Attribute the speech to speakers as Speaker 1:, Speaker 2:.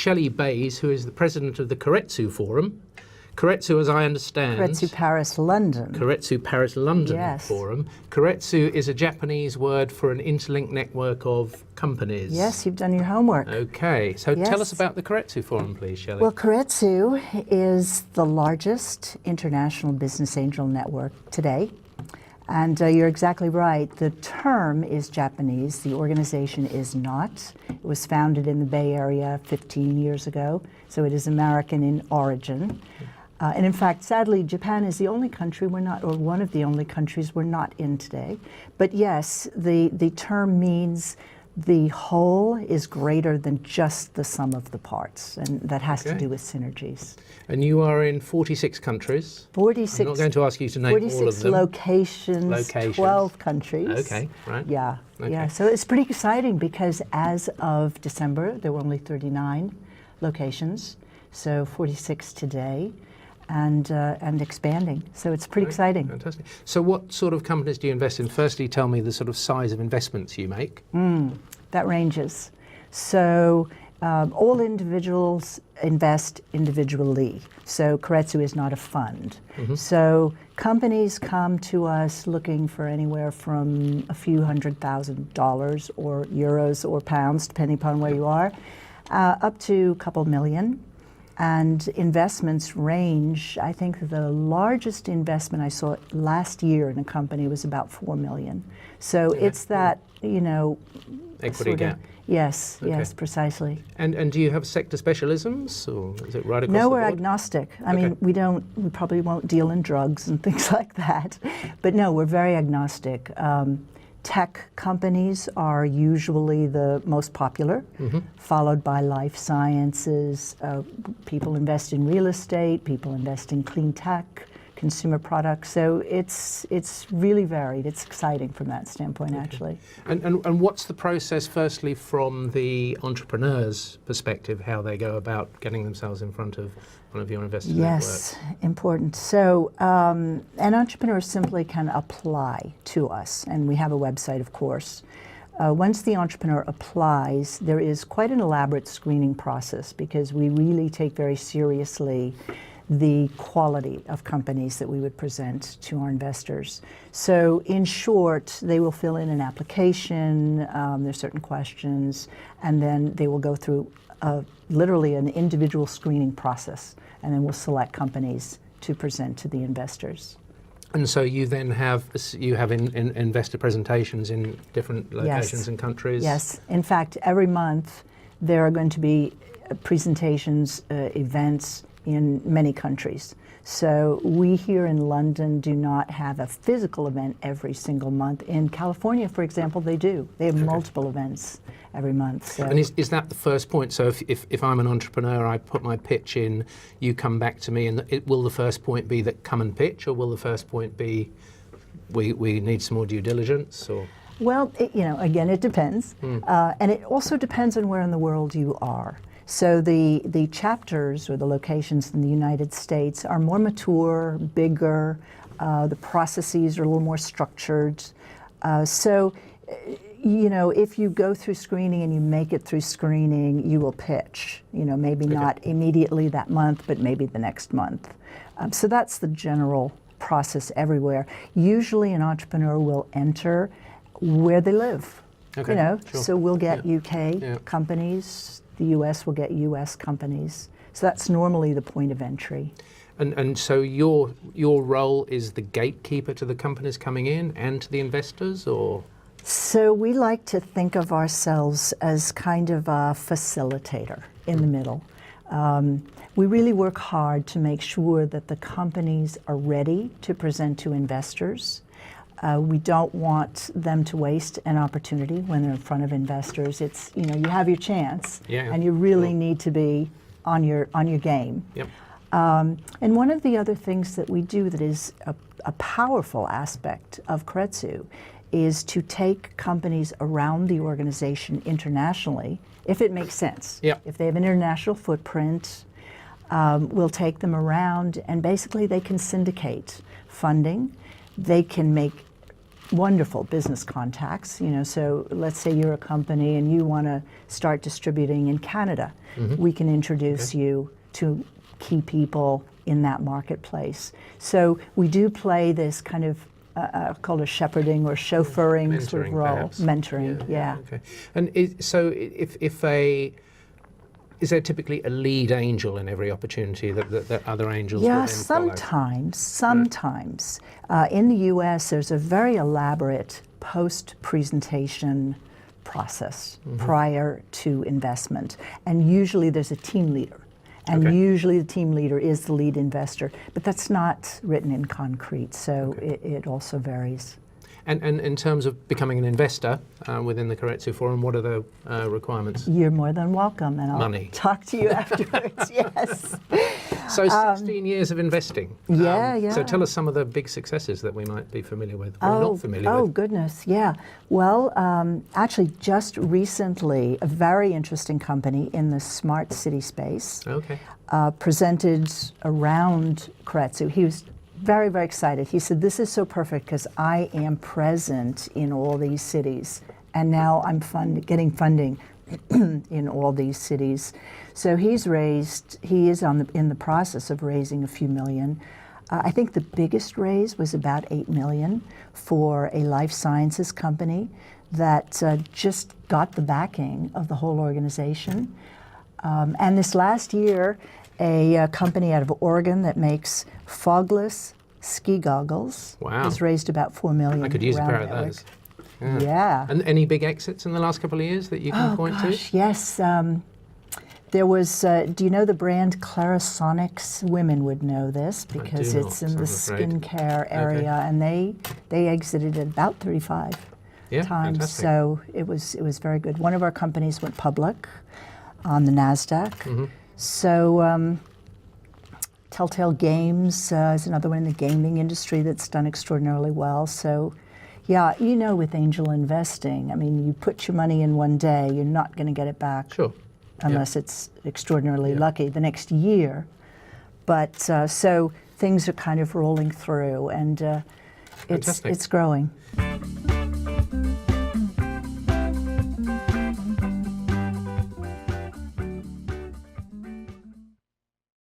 Speaker 1: Shelley Bays, who is the president of the Keiretsu Forum. Keiretsu, as I understand...
Speaker 2: Keiretsu Paris London.
Speaker 1: Keiretsu Paris London
Speaker 2: Yes.
Speaker 1: Forum. Keiretsu is a Japanese word for an interlinked network of companies.
Speaker 2: Yes, you've done your homework.
Speaker 1: Okay, so
Speaker 2: Yes.
Speaker 1: tell us about the Keiretsu Forum, please, Shelley.
Speaker 2: Well, Keiretsu is the largest international business angel network today. And you're exactly right. The term is Japanese. The organization is not. It was founded in the Bay Area 15 years ago, so it is American in origin. And in fact, sadly, Japan is the only country we're not, or one of the only countries we're not in today. But yes, the term means the whole is greater than just the sum of the parts, and that has to do with synergies.
Speaker 1: And you are in 46 countries.
Speaker 2: 46.
Speaker 1: I'm not going to ask you to name all of
Speaker 2: 46
Speaker 1: them.
Speaker 2: locations, 12 countries.
Speaker 1: Okay, right.
Speaker 2: Yeah,
Speaker 1: Okay.
Speaker 2: yeah. So it's pretty exciting because as of December, there were only 39 locations, so 46 today. And expanding. So it's pretty exciting.
Speaker 1: Fantastic. So what sort of companies do you invest in? Firstly, tell me the sort of size of investments you make.
Speaker 2: That ranges. So all individuals invest individually. So Keiretsu is not a fund. So companies come to us looking for anywhere from a few $100,000 or euros or pounds, depending upon where you are, up to a couple million. And investments range. I think the largest investment I saw last year in a company was about 4 million. So it's that,
Speaker 1: Equity gap.
Speaker 2: Yes, yes, precisely.
Speaker 1: And do you have sector specialisms, or is it right across the
Speaker 2: No,
Speaker 1: board?
Speaker 2: we're agnostic. I mean, we probably won't deal in drugs and things like that. But no, we're very agnostic. Tech companies are usually the most popular, followed by life sciences. People invest in real estate, people invest in clean tech, consumer products. So it's really varied. It's exciting from that standpoint, actually.
Speaker 1: And what's the process, firstly, from the entrepreneur's perspective, how they go about getting themselves in front of one of your investors'
Speaker 2: Yes, important. So an entrepreneur simply can apply to us, and we have a website, of course. Once the entrepreneur applies, there is quite an elaborate screening process because we really take very seriously the quality of companies that we would present to our investors. So in short, they will fill in an application, there's certain questions, and then they will go through literally an individual screening process, and then we'll select companies to present to the investors.
Speaker 1: And so you then have investor presentations in different locations and countries?
Speaker 2: Yes. In fact, every month there are going to be presentations, events in many countries. So we here in London do not have a physical event every single month. In California, for example, they do. They have multiple events every month. So.
Speaker 1: And is that the first point? So if I'm an entrepreneur, I put my pitch in, you come back to me, and will the first point be that come and pitch, or will the first point be we need some more due diligence? Or?
Speaker 2: Well, again, it depends. And it also depends on where in the world you are. So the chapters or the locations in the United States are more mature, bigger. The processes are a little more structured. So if you go through screening and you make it through screening, you will pitch. Maybe not immediately that month, but maybe the next month. So that's the general process everywhere. Usually an entrepreneur will enter where they live. So we'll get UK companies. The US will get US companies. So that's normally the point of entry.
Speaker 1: And so your role is the gatekeeper to the companies coming in and to the investors, or?
Speaker 2: So we like to think of ourselves as kind of a facilitator in the middle. We really work hard to make sure that the companies are ready to present to investors. We don't want them to waste an opportunity when they're in front of investors. It's, you have your chance, and you really need to be on your game.
Speaker 1: Yep.
Speaker 2: And one of the other things that we do that is a powerful aspect of Keiretsu is to take companies around the organization internationally, if it makes sense.
Speaker 1: Yep.
Speaker 2: If they have an international footprint, we'll take them around, and basically they can syndicate funding. They can make wonderful business contacts. So let's say you're a company and you want to start distributing in Canada. We can introduce you to key people in that marketplace. So we do play this kind of called a shepherding or chauffeuring sort of role.
Speaker 1: Perhaps.
Speaker 2: Mentoring, yeah.
Speaker 1: Okay. And is there typically a lead angel in every opportunity that other angels will then follow?
Speaker 2: Sometimes. In the US, there's a very elaborate post-presentation process prior to investment. And usually there's a team leader. And usually the team leader is the lead investor. But that's not written in concrete, so it also varies.
Speaker 1: And in terms of becoming an investor within the Keiretsu Forum, what are the requirements?
Speaker 2: You're more than welcome, and I'll talk to you afterwards. Yes.
Speaker 1: So 16 years of investing.
Speaker 2: Yeah.
Speaker 1: So tell us some of the big successes that we might be familiar with or not familiar with.
Speaker 2: Oh, goodness, yeah. Well, actually, just recently, a very interesting company in the smart city space presented around Keiretsu. He was very, very excited. He said, this is so perfect because I am present in all these cities and now I'm getting funding in all these cities. So he is in the process of raising a few million. I think the biggest raise was about 8 million for a life sciences company that just got the backing of the whole organization. And this last year, a company out of Oregon that makes fogless ski goggles has raised about 4 million.
Speaker 1: I could use a pair of those.
Speaker 2: Yeah.
Speaker 1: And any big exits in the last couple of years that you can point to?
Speaker 2: Yes. There was, do you know the brand Clarisonics? Women would know this because it's in the skincare area, and they exited at about 35 times.
Speaker 1: Fantastic.
Speaker 2: So it was very good. One of our companies went public on the NASDAQ. So Telltale Games is another one in the gaming industry that's done extraordinarily well. So yeah, with angel investing, I mean, you put your money in one day, you're not going to get it back unless it's extraordinarily lucky the next year. But so things are kind of rolling through, and it's growing.